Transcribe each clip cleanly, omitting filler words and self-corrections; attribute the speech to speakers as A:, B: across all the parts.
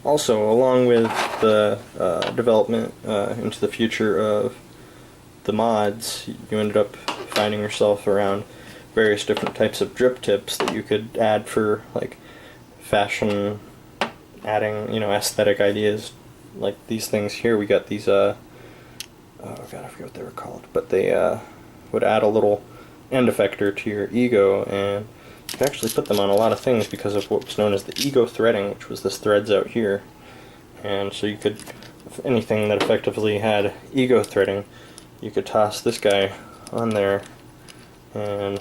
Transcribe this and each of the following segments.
A: Also, along with the development into the future of the mods, you ended up finding yourself around various different types of drip tips that you could add for like fashion, adding, you know, aesthetic ideas. Like these things here, we got these oh god, I forget what they were called, but they would add a little end effector to your ego, and you could actually put them on a lot of things because of what was known as the ego threading, which was this threads out here. And so you could, anything that effectively had ego threading, you could toss this guy on there and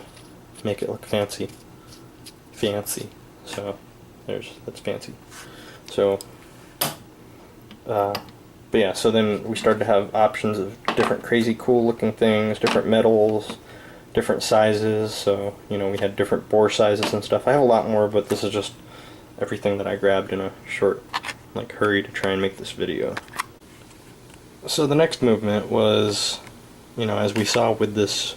A: make it look fancy. So that's fancy. So but yeah, so then we started to have options of different crazy cool looking things, different metals, different sizes. So, you know, we had different bore sizes and stuff. I have a lot more, but this is just everything that I grabbed in a short like hurry to try and make this video. So the next movement was, you know, as we saw with this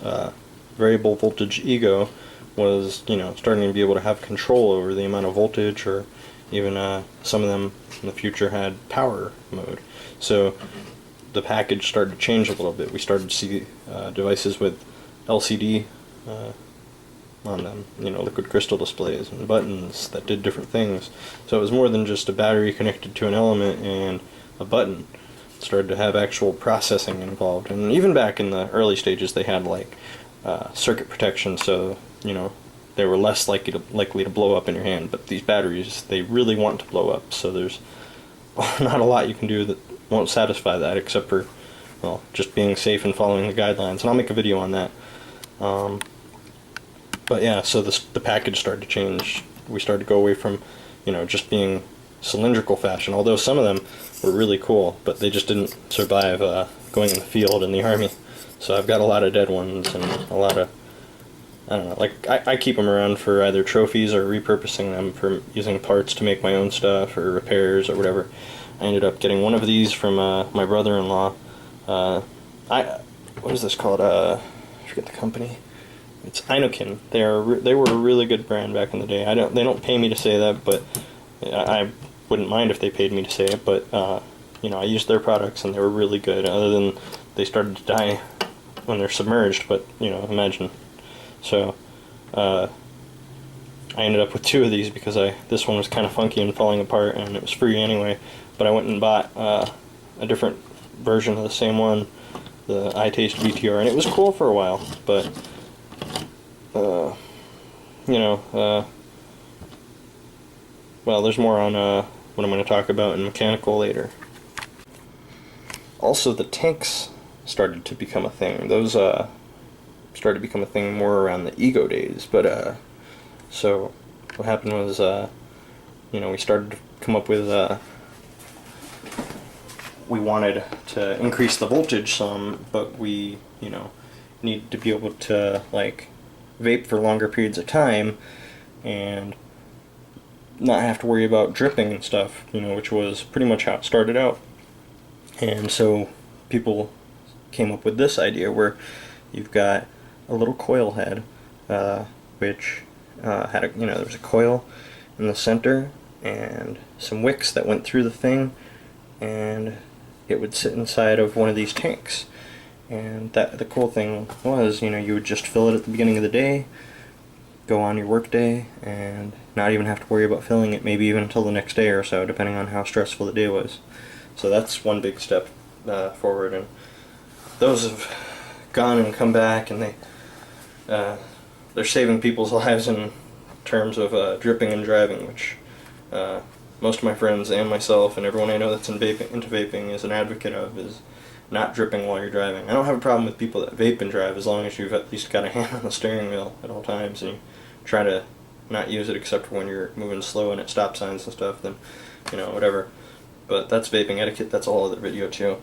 A: variable voltage ego, was, you know, starting to be able to have control over the amount of voltage, or even some of them in the future had power mode. So the package started to change a little bit. We started to see devices with LCD on them, you know, liquid crystal displays and buttons that did different things. So it was more than just a battery connected to an element and a button. It started to have actual processing involved. And even back in the early stages, they had like circuit protection, so, you know, they were less likely to blow up in your hand. But these batteries, they really want to blow up, so there's not a lot you can do that won't satisfy that, except for, well, just being safe and following the guidelines. And I'll make a video on that. But yeah, so the package started to change. We started to go away from, you know, just being cylindrical fashion, although some of them were really cool, but they just didn't survive going in the field in the army. So I've got a lot of dead ones and a lot of, I don't know, like I keep them around for either trophies or repurposing them for using parts to make my own stuff or repairs or whatever. I ended up getting one of these from my brother-in-law. What is this called? I forget the company. It's Einokin. They were a really good brand back in the day. They don't pay me to say that, but I wouldn't mind if they paid me to say it. But you know, I used their products and they were really good. Other than they started to die when they're submerged. But you know, imagine. So I ended up with two of these because this one was kind of funky and falling apart, and it was free anyway. But I went and bought a different version of the same one, the iTaste VTR, and it was cool for a while. But you know, well, there's more on what I'm going to talk about in mechanical later. Also, the tanks started to become a thing. Those started to become a thing more around the ego days. But so what happened was, you know, we started to come up with we wanted to increase the voltage some, but we, you know, needed to be able to like vape for longer periods of time and not have to worry about dripping and stuff, you know, which was pretty much how it started out. And so people came up with this idea where you've got a little coil head, which had you know, there was a coil in the center and some wicks that went through the thing, and it would sit inside of one of these tanks. And the cool thing was, you know, you would just fill it at the beginning of the day, go on your work day, and not even have to worry about filling it, maybe even until the next day or so, depending on how stressful the day was. So that's one big step forward, and those have gone and come back, and they're saving people's lives in terms of dripping and driving, which most of my friends and myself and everyone I know that's into vaping is an advocate of, is not dripping while you're driving. I don't have a problem with people that vape and drive as long as you've at least got a hand on the steering wheel at all times and you try to not use it except for when you're moving slow and at stop signs and stuff, then, you know, whatever. But that's vaping etiquette, that's a whole other video too.